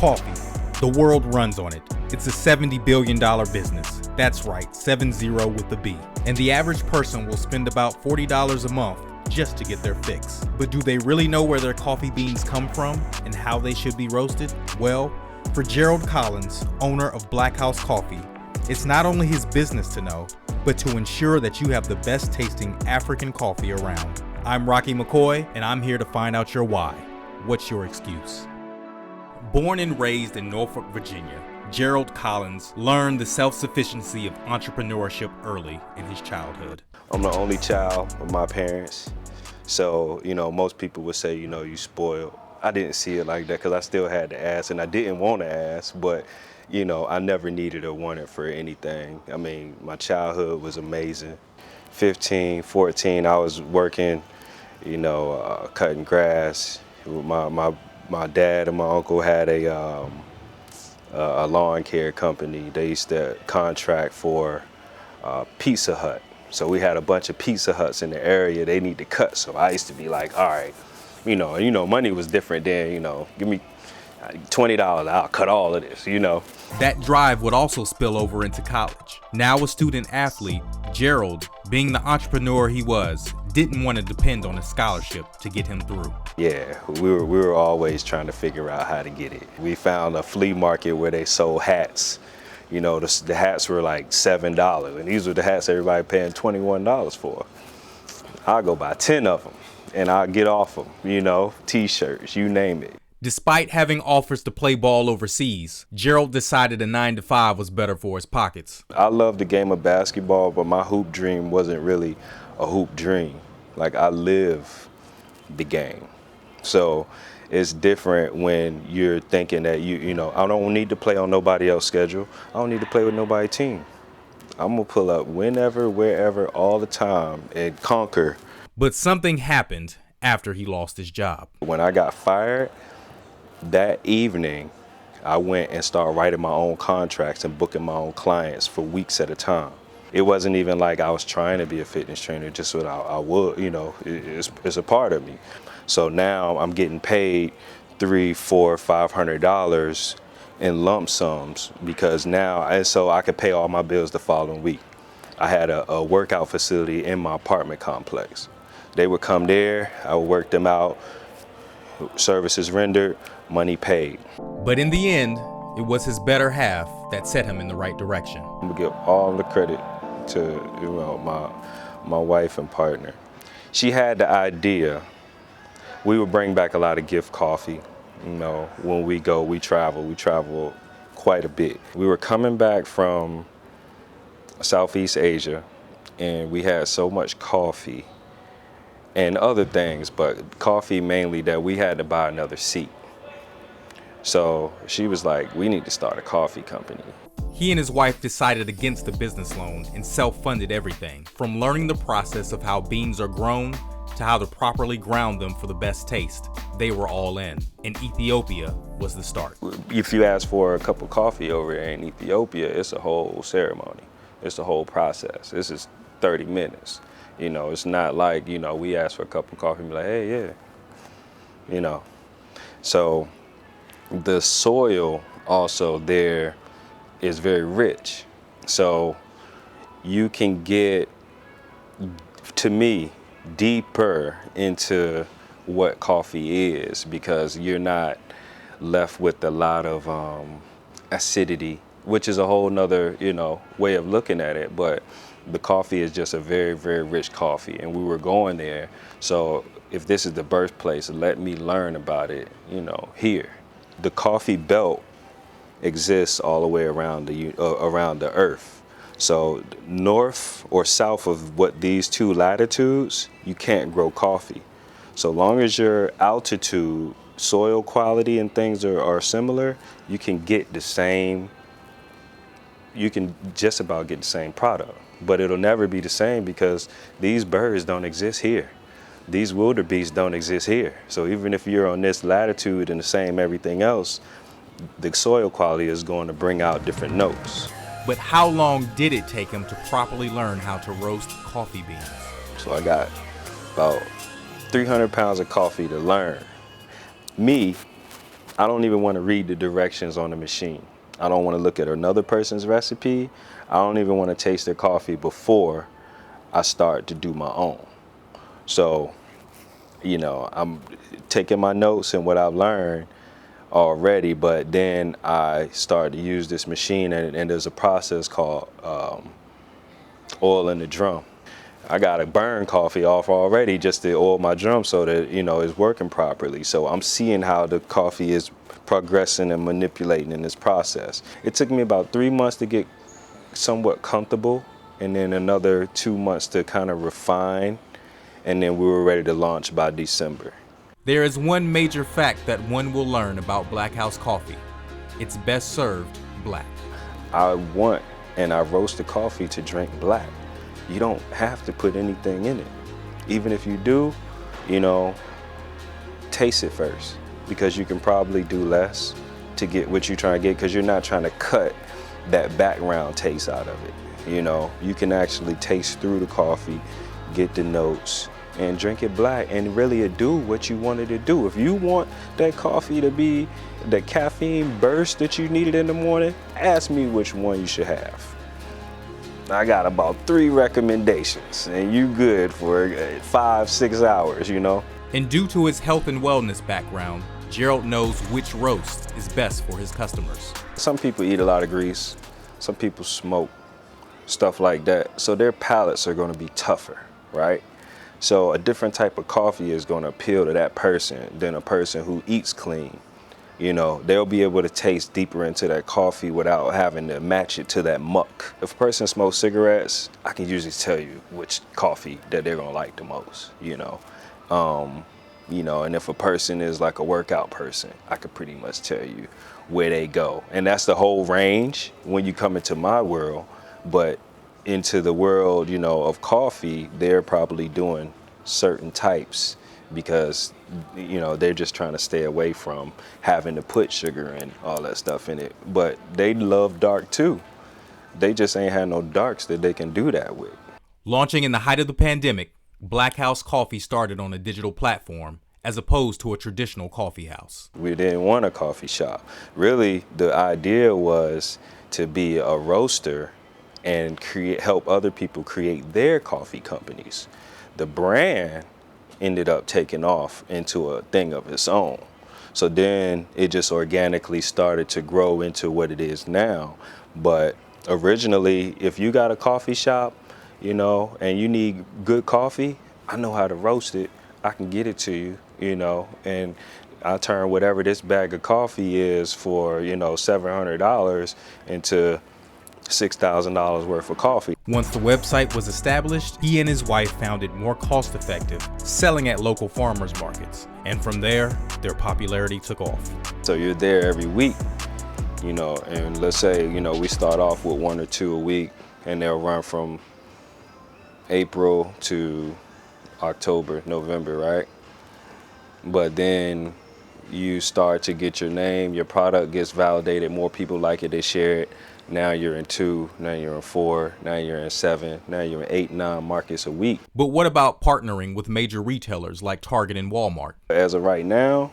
Coffee. The world runs on it. It's a $70 billion business. That's right, 70 with a B. And the average person will spend about $40 a month just to get their fix. But do they really know where their coffee beans come from and how they should be roasted? Well, for Gerald Collins, owner of Black House Coffee, it's not only his business to know, but to ensure that you have the best tasting African coffee around. I'm Rocky McCoy, and I'm here to find out your why. What's your excuse? Born and raised in Norfolk, Virginia, Gerald Collins learned the self-sufficiency of entrepreneurship early in his childhood. I'm the only child of my parents, so, most people would say, you spoiled. I didn't see it like that because I still had to ask, and I didn't want to ask, but, I never needed or wanted for anything. I mean, my childhood was amazing. 15, 14, I was working, cutting grass. My dad and my uncle had a lawn care company. They used to contract for Pizza Hut. So we had a bunch of Pizza Huts in the area they need to cut. So I used to be like, all right, money was different then, give me $20, I'll cut all of this, That drive would also spill over into college. Now a student athlete, Gerald, being the entrepreneur he was, didn't want to depend on a scholarship to get him through. Yeah, we were always trying to figure out how to get it. We found a flea market where they sold hats. The hats were like $7, and these were the hats everybody paying $21 for. I'll go buy 10 of them, and I'll get off them, t-shirts, you name it. Despite having offers to play ball overseas, Gerald decided a 9-to-5 was better for his pockets. I love the game of basketball, but my hoop dream wasn't really a hoop dream. Like, I live the game. So it's different when you're thinking that I don't need to play on nobody else's schedule. I don't need to play with nobody's team. I'm gonna pull up whenever, wherever, all the time and conquer. But something happened after he lost his job. When I got fired, that evening, I went and started writing my own contracts and booking my own clients for weeks at a time. It wasn't even like I was trying to be a fitness trainer, just what I would, it's a part of me. So now I'm getting paid $300, $400, $500 in lump sums because now, and so I could pay all my bills the following week. I had a workout facility in my apartment complex. They would come there, I would work them out, services rendered, money paid. But in the end, it was his better half that set him in the right direction. I'm gonna give all the credit to my wife and partner. She had the idea. We would bring back a lot of gift coffee. When we go, we travel quite a bit. We were coming back from Southeast Asia, and we had so much coffee and other things, but coffee mainly, that we had to buy another seat. So she was like, we need to start a coffee company. He and his wife decided against the business loan and self-funded everything, from learning the process of how beans are grown to how to properly ground them for the best taste. They were all in, and Ethiopia was the start. If you ask for a cup of coffee over there in Ethiopia, it's a whole ceremony. It's a whole process. This is 30 minutes. It's not like, we ask for a cup of coffee and be like, hey, yeah. So the soil also there is very rich. So you can get, to me, deeper into what coffee is because you're not left with a lot of acidity, which is a whole nother, way of looking at it. But the coffee is just a very, very rich coffee, and we were going there. So if this is the birthplace, let me learn about it, here. The coffee belt exists all the way around the earth. So north or south of what these two latitudes, you can't grow coffee. So long as your altitude, soil quality and things are similar, you can just about get the same product. But it'll never be the same because these birds don't exist here. These wildebeests don't exist here. So even if you're on this latitude and the same everything else, the soil quality is going to bring out different notes. But how long did it take him to properly learn how to roast coffee beans? So I got about 300 pounds of coffee to learn. I don't even want to read the directions on the machine. I don't want to look at another person's recipe. I don't even want to taste their coffee before I start to do my own. So, I'm taking my notes and what I've learned already, but then I started to use this machine, and there's a process called oil in the drum. I got to burn coffee off already just to oil my drum so that, it's working properly. So I'm seeing how the coffee is progressing and manipulating in this process. It took me about 3 months to get somewhat comfortable, and then another 2 months to kind of refine, and then we were ready to launch by December. There is one major fact that one will learn about Black House Coffee. It's best served black. I want and I roast the coffee to drink black. You don't have to put anything in it. Even if you do, taste it first, because you can probably do less to get what you're trying to get, because you're not trying to cut that background taste out of it. You can actually taste through the coffee, get the notes, and drink it black, and really do what you wanted to do. If you want that coffee to be the caffeine burst that you needed in the morning, ask me which one you should have. I got about 3 recommendations, and you good for 5-6 hours, And due to his health and wellness background, Gerald knows which roast is best for his customers. Some people eat a lot of grease, some people smoke, stuff like that. So their palates are going to be tougher, right? So a different type of coffee is going to appeal to that person than a person who eats clean. They'll be able to taste deeper into that coffee without having to match it to that muck. If a person smokes cigarettes, I can usually tell you which coffee that they're gonna like the most, and if a person is like a workout person, I could pretty much tell you where they go. And that's the whole range when you come into my world, but into the world, of coffee, they're probably doing certain types because they're just trying to stay away from having to put sugar and all that stuff in it. But they love dark too. They just ain't had no darks that they can do that with. Launching in the height of the pandemic, Black House Coffee started on a digital platform as opposed to a traditional coffee house. We didn't want a coffee shop. Really, the idea was to be a roaster and help other people create their coffee companies. The brand ended up taking off into a thing of its own. So then it just organically started to grow into what it is now. But originally, if you got a coffee shop, and you need good coffee, I know how to roast it. I can get it to you, and I turn whatever this bag of coffee is for, $700 into $6,000 worth of coffee. Once the website was established, he and his wife found it more cost-effective selling at local farmers markets. And from there, their popularity took off. So you're there every week, and let's say, we start off with 1 or 2 a week, and they'll run from April to October, November, right? But then you start to get your name, your product gets validated, more people like it, they share it. Now you're in 2, now you're in 4, now you're in 7, now you're in 8, 9 markets a week. But what about partnering with major retailers like Target and Walmart? As of right now,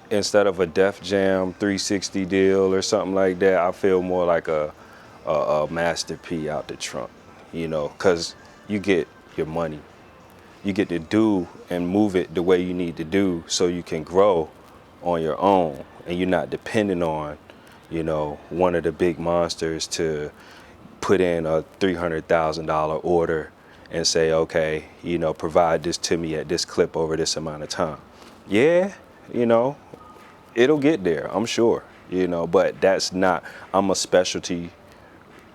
instead of a Def Jam 360 deal or something like that, I feel more like a Master P out the trunk, because you get your money. You get to do and move it the way you need to do so you can grow on your own, and you're not dependent on one of the big monsters to put in a $300,000 order and say, okay, provide this to me at this clip over this amount of time. Yeah, it'll get there, I'm sure, but that's not, I'm a specialty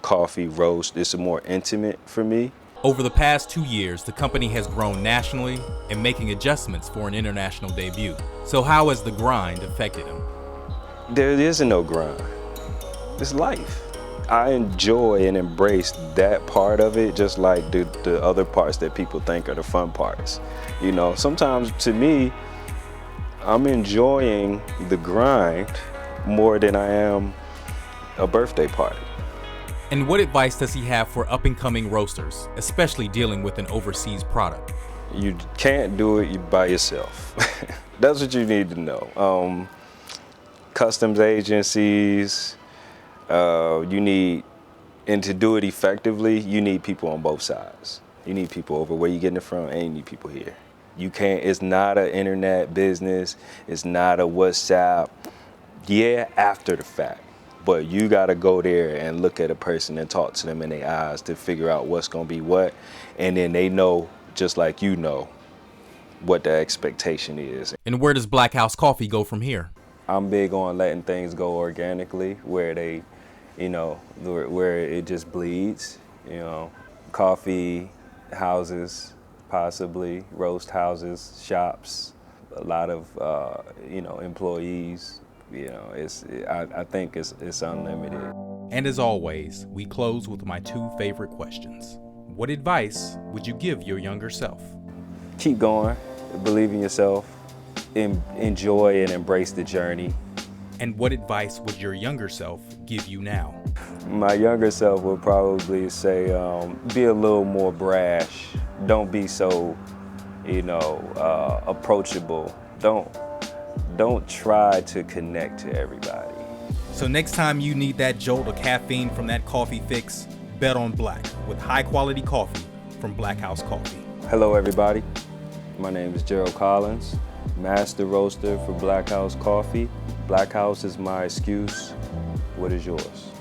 coffee roast. It's more intimate for me. Over the past 2 years, the company has grown nationally and making adjustments for an international debut. So how has the grind affected him? There isn't no grind. It's life. I enjoy and embrace that part of it, just like the other parts that people think are the fun parts. Sometimes to me, I'm enjoying the grind more than I am a birthday party. And what advice does he have for up-and-coming roasters, especially dealing with an overseas product? You can't do it by yourself. That's what you need to know. Customs agencies, you need, and to do it effectively, you need people on both sides. You need people over where you're getting it from, and you need people here. You can't, it's not an internet business, it's not a WhatsApp. Yeah, after the fact. But you gotta go there and look at a person and talk to them in their eyes to figure out what's gonna be what. And then they know, just like you know, what the expectation is. And where does Black House Coffee go from here? I'm big on letting things go organically, where they, you know, where it just bleeds, you know. Coffee houses, possibly, roast houses, shops, a lot of, you know, employees. You know, I think it's unlimited. And as always, we close with my two favorite questions. What advice would you give your younger self? Keep going, believe in yourself, enjoy and embrace the journey. And what advice would your younger self give you now? My younger self would probably say, be a little more brash. Don't be so, you know, approachable. Don't try to connect to everybody. So next time you need that jolt of caffeine from that coffee fix, bet on Black with high quality coffee from Black House Coffee. Hello everybody, my name is Gerald Collins, master roaster for Black House Coffee. Black House is my excuse. What is yours?